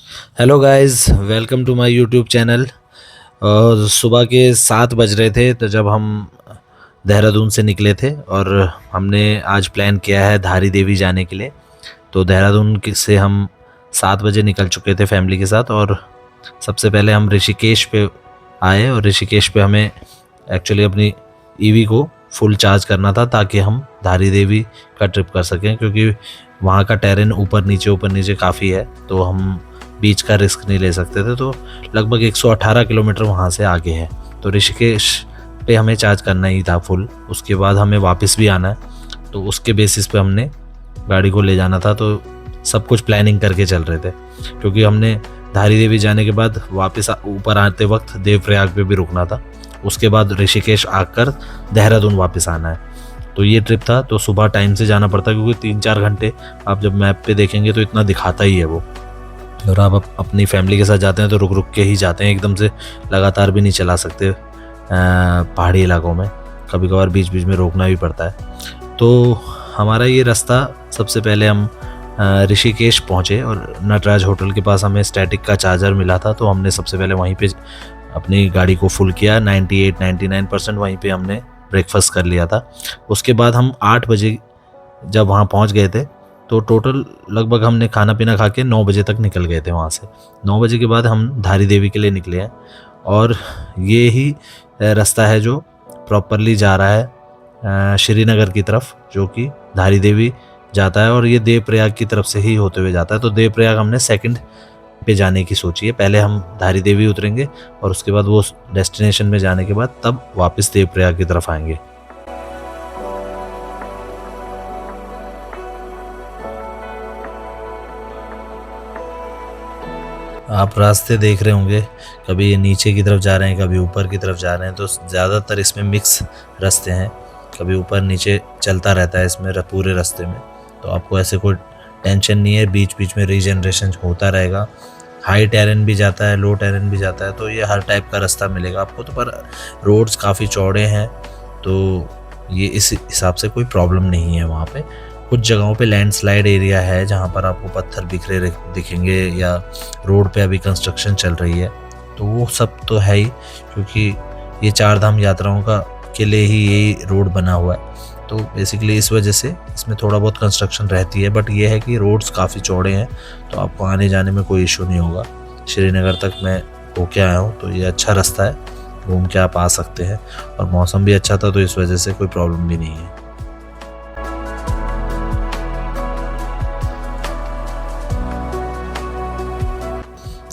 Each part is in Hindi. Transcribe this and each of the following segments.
Hello guys, welcome to my YouTube channel. और सुबह के 7 बज रहे थे तो जब हम देहरादून से निकले थे और हमने आज प्लान किया है धारी देवी जाने के लिए। तो देहरादून से हम 7 बजे निकल चुके थे फैमिली के साथ। और सबसे पहले हम ऋषिकेश पे आए और ऋषिकेश पे हमें एक्चुअली अपनी ईवी को फुल चार्ज करना था ताकि हम धारी देवी का ट्रिप कर सकें, क्योंकि वहाँ का टेरेन ऊपर नीचे काफ़ी है तो हम बीच का रिस्क नहीं ले सकते थे। तो लगभग 118 किलोमीटर वहाँ से आगे है, तो ऋषिकेश पे हमें चार्ज करना ही था फुल। उसके बाद हमें वापस भी आना है, तो उसके बेसिस पे हमने गाड़ी को ले जाना था। तो सब कुछ प्लानिंग करके चल रहे थे, क्योंकि हमने धारी देवी जाने के बाद वापस ऊपर आते वक्त देवप्रयाग पे भी रुकना था। उसके बाद ऋषिकेश आकर देहरादून वापस आना है। तो ये ट्रिप था। तो सुबह टाइम से जाना पड़ता, क्योंकि 3-4 घंटे आप जब मैप पे देखेंगे तो इतना दिखाता ही है वो। और आप अपनी फैमिली के साथ जाते हैं तो रुक रुक के ही जाते हैं, एकदम से लगातार भी नहीं चला सकते। पहाड़ी इलाकों में कभी कभार बीच बीच में रोकना भी पड़ता है। तो हमारा ये रास्ता, सबसे पहले हम ऋषिकेश पहुँचे और नटराज होटल के पास हमें स्टैटिक का चार्जर मिला था। तो हमने सबसे पहले वहीं पे अपनी गाड़ी को फुल किया। 98-99% वहीं पे हमने ब्रेकफास्ट कर लिया था। उसके बाद हम 8 बजे जब वहाँ पहुँच गए थे तो टोटल लगभग हमने खाना पीना खा के 9 बजे तक निकल गए थे वहाँ से। 9 बजे के बाद हम धारी देवी के लिए निकले हैं और ये ही रास्ता है जो प्रॉपरली जा रहा है श्रीनगर की तरफ, जो कि धारी देवी जाता है। और ये देवप्रयाग की तरफ से ही होते हुए जाता है। तो देवप्रयाग हमने सेकंड पे जाने की सोची है। पहले हम धारी देवी उतरेंगे और उसके बाद वो डेस्टिनेशन में जाने के बाद तब वापस देवप्रयाग की तरफ आएंगे। आप रास्ते देख रहे होंगे, कभी ये नीचे की तरफ जा रहे हैं, कभी ऊपर की तरफ जा रहे हैं। तो ज़्यादातर इसमें मिक्स रास्ते हैं, कभी ऊपर नीचे चलता रहता है इसमें पूरे रास्ते में। तो आपको ऐसे कोई टेंशन नहीं है, बीच बीच में रीजनरेशन होता रहेगा। हाई टेरेन भी जाता है, लो टेरेन भी जाता है, तो ये हर टाइप का रास्ता मिलेगा आपको। तो पर रोड्स काफ़ी चौड़े हैं, तो ये इस हिसाब से कोई प्रॉब्लम नहीं है वहाँ पे। कुछ जगहों पे लैंडस्लाइड एरिया है जहाँ पर आपको पत्थर बिखरे दिखेंगे, या रोड पे अभी कंस्ट्रक्शन चल रही है। तो वो सब तो है ही, क्योंकि ये 4 धाम यात्राओं का के लिए ही यही रोड बना हुआ है। तो बेसिकली इस वजह से इसमें थोड़ा बहुत कंस्ट्रक्शन रहती है, बट ये है कि रोड्स काफ़ी चौड़े हैं तो आपको आने जाने में कोई इशू नहीं होगा। श्रीनगर तक मैं होके आया हूँ, तो ये अच्छा रास्ता है, घूम के आप आ सकते हैं। और मौसम भी अच्छा था, तो इस वजह से कोई प्रॉब्लम भी नहीं है।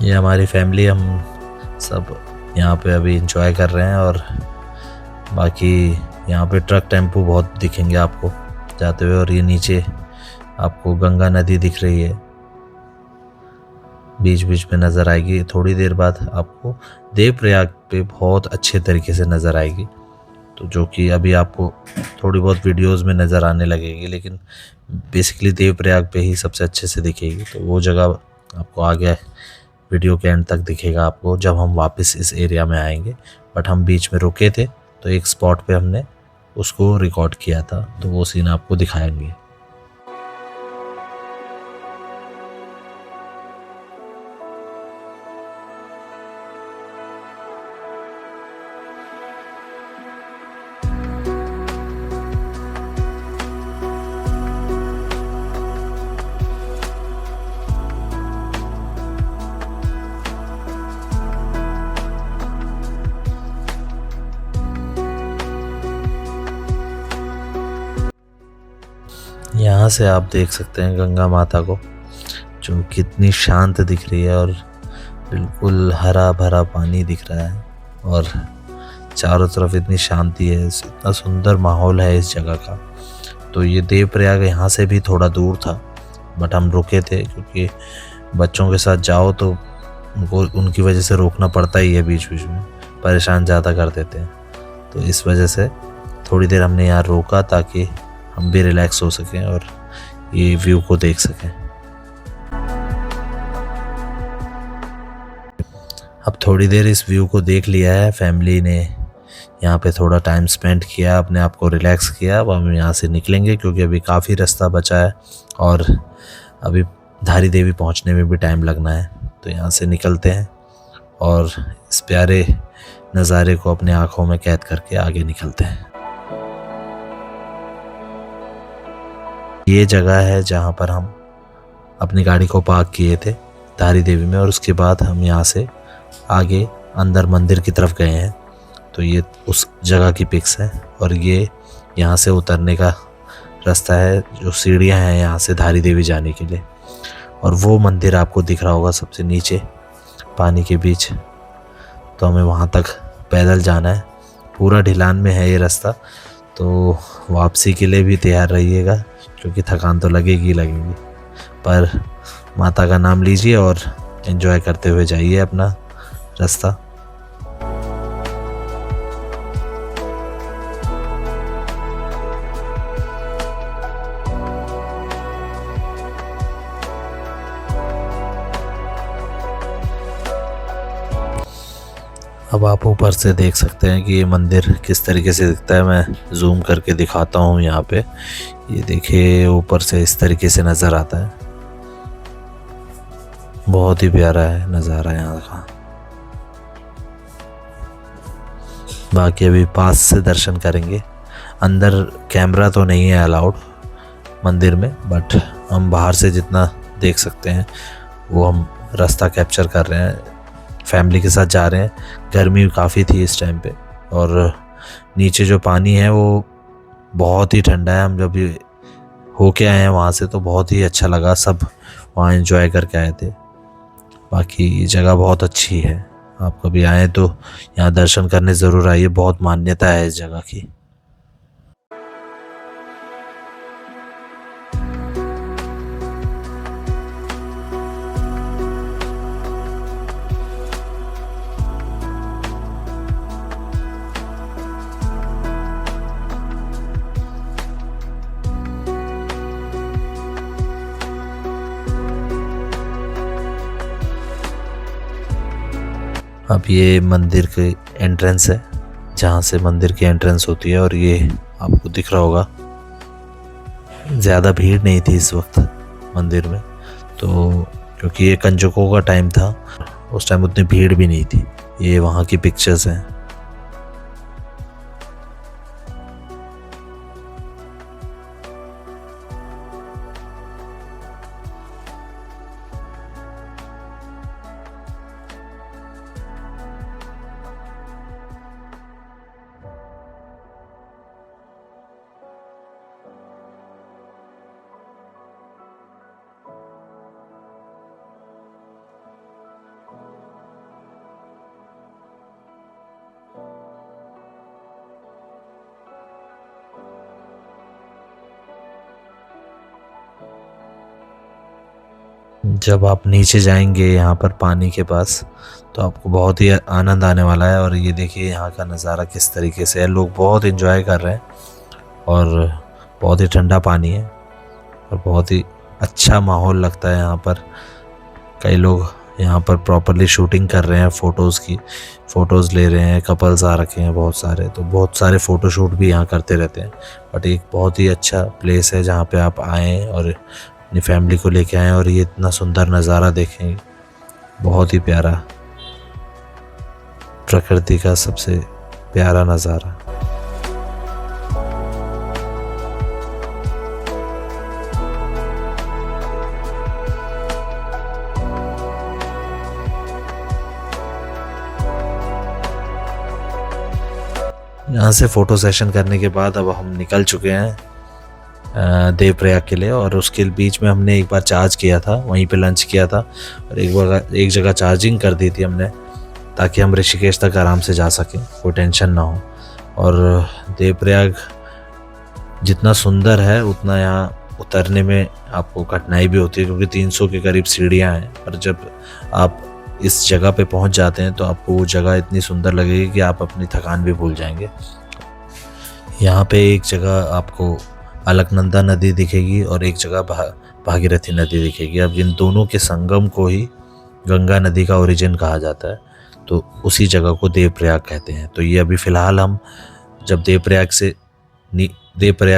ये हमारी फैमिली, हम सब यहाँ पे अभी इंजॉय कर रहे हैं। और बाकी यहाँ पे ट्रक टेम्पो बहुत दिखेंगे आपको जाते हुए। और ये नीचे आपको गंगा नदी दिख रही है, बीच बीच में नज़र आएगी। थोड़ी देर बाद आपको देवप्रयाग पे बहुत अच्छे तरीके से नज़र आएगी, तो जो कि अभी आपको थोड़ी बहुत वीडियोस में नज़र आने लगेगी, लेकिन बेसिकली देवप्रयाग पे ही सबसे अच्छे से दिखेगी। तो वो जगह आपको आगे वीडियो के एंड तक दिखेगा आपको जब हम वापस इस एरिया में आएंगे। बट हम बीच में रुके थे तो एक स्पॉट पे हमने उसको रिकॉर्ड किया था, तो वो सीन आपको दिखाएंगे। यहाँ से आप देख सकते हैं गंगा माता को, जो कितनी शांत दिख रही है और बिल्कुल हरा भरा पानी दिख रहा है और चारों तरफ इतनी शांति है, इतना सुंदर माहौल है इस जगह का। तो ये देवप्रयाग यहाँ से भी थोड़ा दूर था, बट हम रुके थे क्योंकि बच्चों के साथ जाओ तो उनको उनकी वजह से रोकना पड़ता ही है, बीच बीच में परेशान ज़्यादा कर देते हैं। तो इस वजह से थोड़ी देर हमने यहाँ रोका ताकि हम भी रिलैक्स हो सकें और ये व्यू को देख सकें। अब थोड़ी देर इस व्यू को देख लिया है, फैमिली ने यहाँ पे थोड़ा टाइम स्पेंड किया, अपने आप को रिलैक्स किया। अब हम यहाँ से निकलेंगे क्योंकि अभी काफ़ी रास्ता बचा है और अभी धारी देवी पहुँचने में भी टाइम लगना है। तो तो यहाँ से निकलते हैं और इस प्यारे नज़ारे को अपने आँखों में कैद करके आगे निकलते हैं। ये जगह है जहाँ पर हम अपनी गाड़ी को पार्क किए थे धारी देवी में, और उसके बाद हम यहाँ से आगे अंदर मंदिर की तरफ गए हैं। तो ये उस जगह की पिक्स है और ये यहाँ से उतरने का रास्ता है, जो सीढ़ियाँ हैं यहाँ से धारी देवी जाने के लिए। और वो मंदिर आपको दिख रहा होगा सबसे नीचे पानी के बीच, तो हमें वहाँ तक पैदल जाना है। पूरा ढलान में है ये रास्ता, तो वापसी के लिए भी तैयार रहिएगा क्योंकि थकान तो लगेगी लगेगी, पर माता का नाम लीजिए और एंजॉय करते हुए जाइए अपना रास्ता। अब आप ऊपर से देख सकते हैं कि ये मंदिर किस तरीके से दिखता है। मैं जूम करके दिखाता हूँ यहाँ पे। ये देखिए ऊपर से इस तरीके से नज़र आता है, बहुत ही प्यारा है नज़ारा यहाँ का। बाकी अभी पास से दर्शन करेंगे। अंदर कैमरा तो नहीं है अलाउड मंदिर में, बट हम बाहर से जितना देख सकते हैं वो हम रास्ता कैप्चर कर रहे हैं। फैमिली के साथ जा रहे हैं, गर्मी काफ़ी थी इस टाइम पे, और नीचे जो पानी है वो बहुत ही ठंडा है। हम जब भी होके आए हैं वहाँ से तो बहुत ही अच्छा लगा, सब वहाँ एंजॉय करके आए थे। बाकी ये जगह बहुत अच्छी है, आप कभी आए तो यहाँ दर्शन करने ज़रूर आइए, बहुत मान्यता है इस जगह की। अब ये मंदिर की एंट्रेंस है, जहाँ से मंदिर की एंट्रेंस होती है, और ये आपको दिख रहा होगा। ज़्यादा भीड़ नहीं थी इस वक्त मंदिर में, तो क्योंकि ये कंजकों का टाइम था, उस टाइम उतनी भीड़ भी नहीं थी। ये वहाँ की पिक्चर्स हैं। जब आप नीचे जाएंगे यहाँ पर पानी के पास, तो आपको बहुत ही आनंद आने वाला है। और ये देखिए यहाँ का नज़ारा किस तरीके से है, लोग बहुत एंजॉय कर रहे हैं, और बहुत ही ठंडा पानी है और बहुत ही अच्छा माहौल लगता है यहाँ पर। कई लोग यहाँ पर प्रॉपरली शूटिंग कर रहे हैं, फ़ोटोज़ ले रहे हैं, कपल्स आ रखे हैं बहुत सारे, तो बहुत सारे फ़ोटोशूट भी यहाँ करते रहते हैं। बट एक बहुत ही अच्छा प्लेस है जहाँ पे आप आएँ और अपनी फैमिली को लेके आएँ और ये इतना सुंदर नज़ारा देखें। बहुत ही प्यारा, प्रकृति का सबसे प्यारा नज़ारा। यहाँ से फ़ोटो सेशन करने के बाद अब हम निकल चुके हैं देवप्रयाग के लिए, और उसके बीच में हमने एक बार चार्ज किया था, वहीं पे लंच किया था, और एक जगह चार्जिंग कर दी थी हमने, ताकि हम ऋषिकेश तक आराम से जा सकें, कोई टेंशन ना हो। और देवप्रयाग जितना सुंदर है उतना यहाँ उतरने में आपको कठिनाई भी होती है, क्योंकि 300 के करीब सीढ़ियाँ हैं। पर जब आप इस जगह पे पहुंच जाते हैं तो आपको वो जगह इतनी सुंदर लगेगी कि आप अपनी थकान भी भूल जाएंगे। यहाँ पे एक जगह आपको अलकनंदा नदी दिखेगी और एक जगह भागीरथी नदी दिखेगी। अब इन दोनों के संगम को ही गंगा नदी का ओरिजिन कहा जाता है, तो उसी जगह को देवप्रयाग कहते हैं। तो ये अभी फ़िलहाल हम जब देवप्रयाग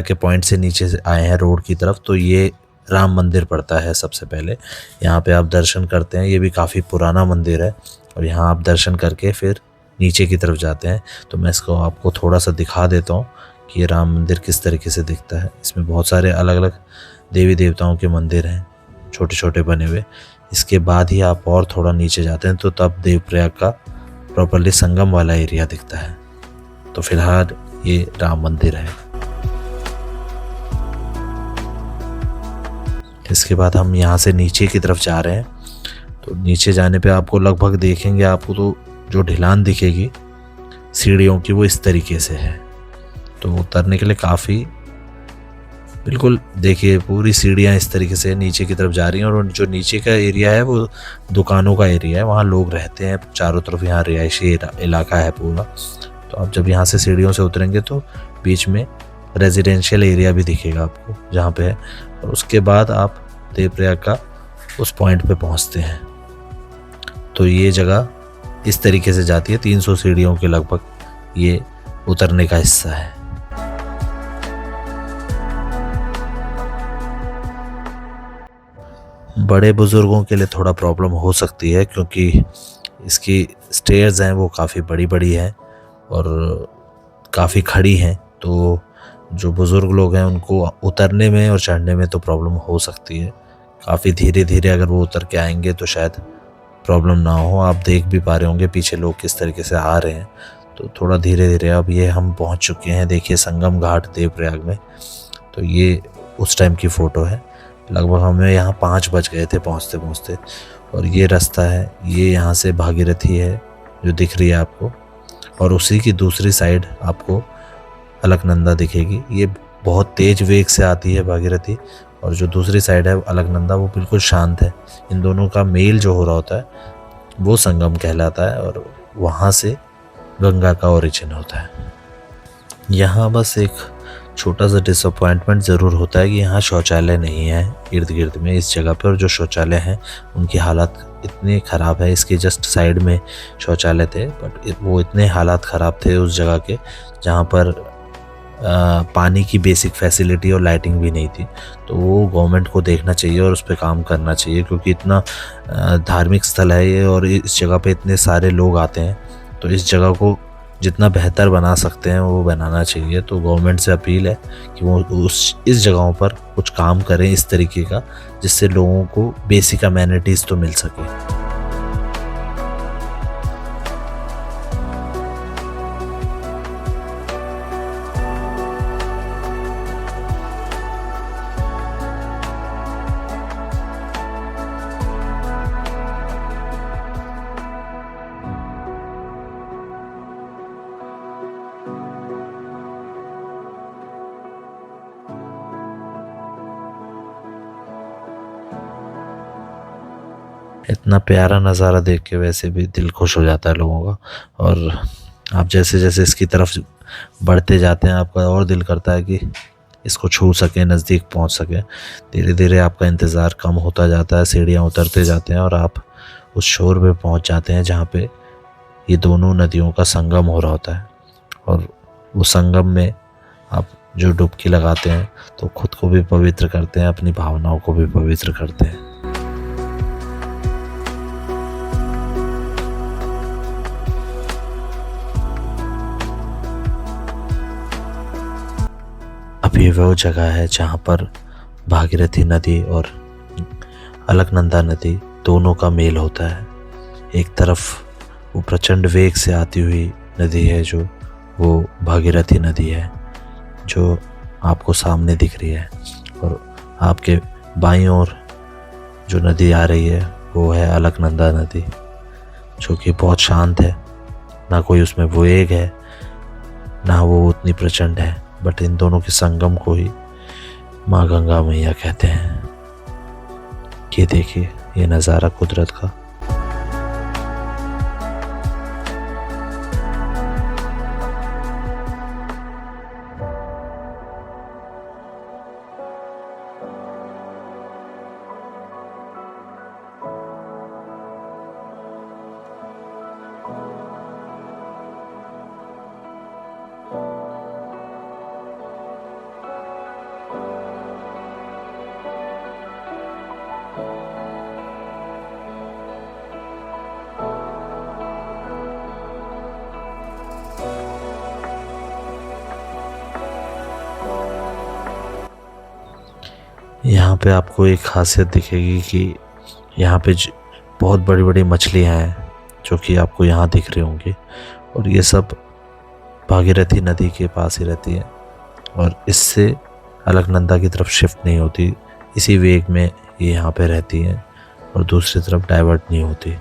के पॉइंट से नीचे से आए हैं रोड की तरफ, तो ये राम मंदिर पड़ता है सबसे पहले। यहाँ पे आप दर्शन करते हैं, ये भी काफ़ी पुराना मंदिर है और यहाँ आप दर्शन करके फिर नीचे की तरफ जाते हैं। तो मैं इसको आपको थोड़ा सा दिखा देता हूँ कि ये राम मंदिर किस तरीके से दिखता है। इसमें बहुत सारे अलग अलग देवी देवताओं के मंदिर हैं छोटे छोटे बने हुए। इसके बाद ही आप और थोड़ा नीचे जाते हैं तो तब देवप्रयाग का प्रॉपरली संगम वाला एरिया दिखता है। तो फिलहाल ये राम मंदिर है। इसके बाद हम यहाँ से नीचे की तरफ जा रहे हैं। तो नीचे जाने पे आपको लगभग देखेंगे, आपको तो जो ढलान दिखेगी सीढ़ियों की वो इस तरीके से है। तो उतरने के लिए काफ़ी, बिल्कुल देखिए पूरी सीढ़ियाँ इस तरीके से नीचे की तरफ जा रही हैं। और जो नीचे का एरिया है वो दुकानों का एरिया है, वहाँ लोग रहते हैं चारों तरफ, यहाँ रिहायशी इलाका है पूरा। तो आप जब यहाँ से सीढ़ियों से उतरेंगे तो बीच में रेजिडेंशियल एरिया भी दिखेगा आपको जहाँ पे है। और उसके बाद आप देवप्रयाग का उस पॉइंट पे पहुँचते हैं। तो ये जगह इस तरीके से जाती है, 300 सीढ़ियों के लगभग ये उतरने का हिस्सा है। बड़े बुज़ुर्गों के लिए थोड़ा प्रॉब्लम हो सकती है क्योंकि इसकी स्टेयर्स हैं वो काफ़ी बड़ी बड़ी हैं और काफ़ी खड़ी हैं। तो जो बुज़ुर्ग लोग हैं उनको उतरने में और चढ़ने में तो प्रॉब्लम हो सकती है। काफ़ी धीरे धीरे अगर वो उतर के आएंगे तो शायद प्रॉब्लम ना हो। आप देख भी पा रहे होंगे पीछे लोग किस तरीके से आ रहे हैं। तो थोड़ा धीरे धीरे। अब ये हम पहुंच चुके हैं, देखिए संगम घाट देवप्रयाग में। तो ये उस टाइम की फ़ोटो है। लगभग हमें यहाँ 5 बज गए थे पहुँचते पहुँचते। और ये रास्ता है, ये यहाँ से भागीरथी है जो दिख रही है आपको। और उसी की दूसरी साइड आपको अलकनंदा दिखेगी। ये बहुत तेज वेग से आती है भागीरथी, और जो दूसरी साइड है अलकनंदा वो बिल्कुल शांत है। इन दोनों का मेल जो हो रहा होता है वो संगम कहलाता है और वहाँ से गंगा का ओरिजिन होता है। यहाँ बस एक छोटा सा डिसअपॉइंटमेंट ज़रूर होता है कि यहाँ शौचालय नहीं है इर्द गिर्द में इस जगह पे। और जो शौचालय हैं उनकी हालत इतनी ख़राब है। इसके जस्ट साइड में शौचालय थे बट वो इतने हालात ख़राब थे उस जगह के, जहाँ पर पानी की बेसिक फैसिलिटी और लाइटिंग भी नहीं थी। तो वो गवर्नमेंट को देखना चाहिए और उस पर काम करना चाहिए, क्योंकि इतना धार्मिक स्थल है ये और इस जगह पे इतने सारे लोग आते हैं। तो इस जगह को जितना बेहतर बना सकते हैं वो बनाना चाहिए। तो गवर्नमेंट से अपील है कि वो इस जगहों पर कुछ काम करें इस तरीके का, जिससे लोगों को बेसिक अमेनिटीज़ तो मिल सके। इतना प्यारा नज़ारा देख के वैसे भी दिल खुश हो जाता है लोगों का। और आप जैसे जैसे इसकी तरफ बढ़ते जाते हैं आपका और दिल करता है कि इसको छू सकें, नज़दीक पहुंच सकें। धीरे धीरे आपका इंतज़ार कम होता जाता है, सीढ़ियाँ उतरते जाते हैं और आप उस शोर पे पहुंच जाते हैं जहाँ पे ये दोनों नदियों का संगम हो रहा होता है। और वो संगम में आप जो डुबकी लगाते हैं तो खुद को भी पवित्र करते हैं, अपनी भावनाओं को भी पवित्र करते हैं। अब ये वो जगह है जहाँ पर भागीरथी नदी और अलकनंदा नदी दोनों का मेल होता है। एक तरफ वो प्रचंड वेग से आती हुई नदी है जो वो भागीरथी नदी है जो आपको सामने दिख रही है, और आपके बाईं ओर जो नदी आ रही है वो है अलकनंदा नदी, जो कि बहुत शांत है। ना कोई उसमें वेग है ना वो उतनी प्रचंड है, बट इन दोनों के संगम को ही माँ गंगा मैया कहते हैं। ये देखिए ये नज़ारा कुदरत का। यहाँ पे आपको एक खासियत दिखेगी कि यहाँ पे बहुत बड़ी बड़ी मछलियाँ हैं जो कि आपको यहाँ दिख रही होंगी, और ये सब भागीरथी नदी के पास ही रहती है और इससे अलकनंदा की तरफ शिफ्ट नहीं होती। इसी वेग में ये यहाँ पे रहती हैं और दूसरी तरफ डाइवर्ट नहीं होती।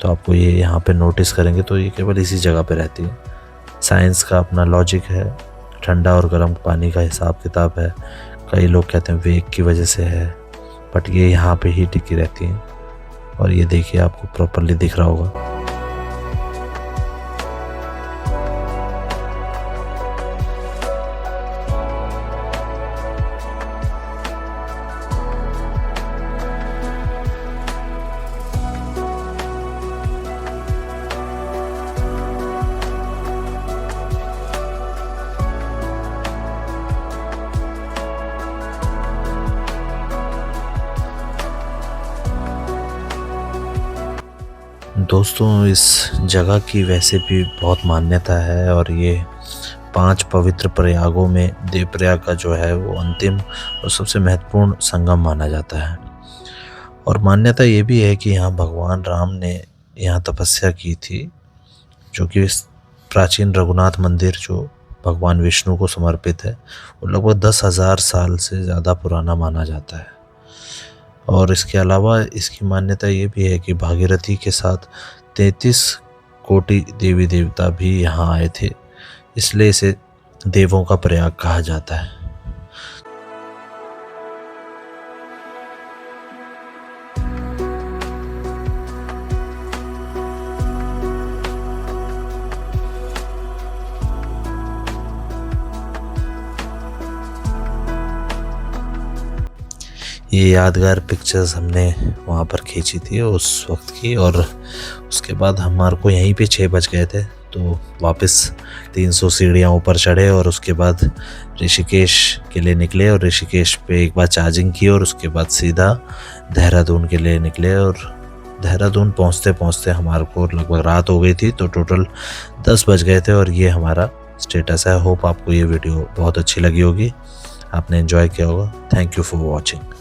तो आपको ये यहाँ पे नोटिस करेंगे तो ये केवल इसी जगह पे रहती है। साइंस का अपना लॉजिक है, ठंडा और गर्म पानी का हिसाब किताब है। कई लोग कहते हैं वेग की वजह से है, बट ये यहाँ पे ही टिकी रहती हैं। और ये देखिए आपको प्रॉपरली दिख रहा होगा। दोस्तों, इस जगह की वैसे भी बहुत मान्यता है और ये 5 पवित्र प्रयागों में देवप्रयाग का जो है वो अंतिम और सबसे महत्वपूर्ण संगम माना जाता है। और मान्यता ये भी है कि यहाँ भगवान राम ने यहाँ तपस्या की थी, जो कि इस प्राचीन रघुनाथ मंदिर जो भगवान विष्णु को समर्पित है वो लगभग 10,000 साल से ज़्यादा पुराना माना जाता है। और इसके अलावा इसकी मान्यता ये भी है कि भागीरथी के साथ 33 कोटि देवी देवता भी यहाँ आए थे, इसलिए इसे देवों का प्रयाग कहा जाता है। ये यादगार पिक्चर्स हमने वहाँ पर खींची थी उस वक्त की, और उसके बाद हमारे को यहीं पे 6 बज गए थे तो वापस 300 सीढ़ियाँ ऊपर चढ़े और उसके बाद ऋषिकेश के लिए निकले और ऋषिकेश पे एक बार चार्जिंग की और उसके बाद सीधा देहरादून के लिए निकले। और देहरादून पहुँचते पहुँचते हमारे को लगभग रात हो गई थी, तो टोटल 10 बज गए थे। और ये हमारा स्टेटस है। होप आपको ये वीडियो बहुत अच्छी लगी होगी, आपने एंजॉय किया होगा। Thank you for watching.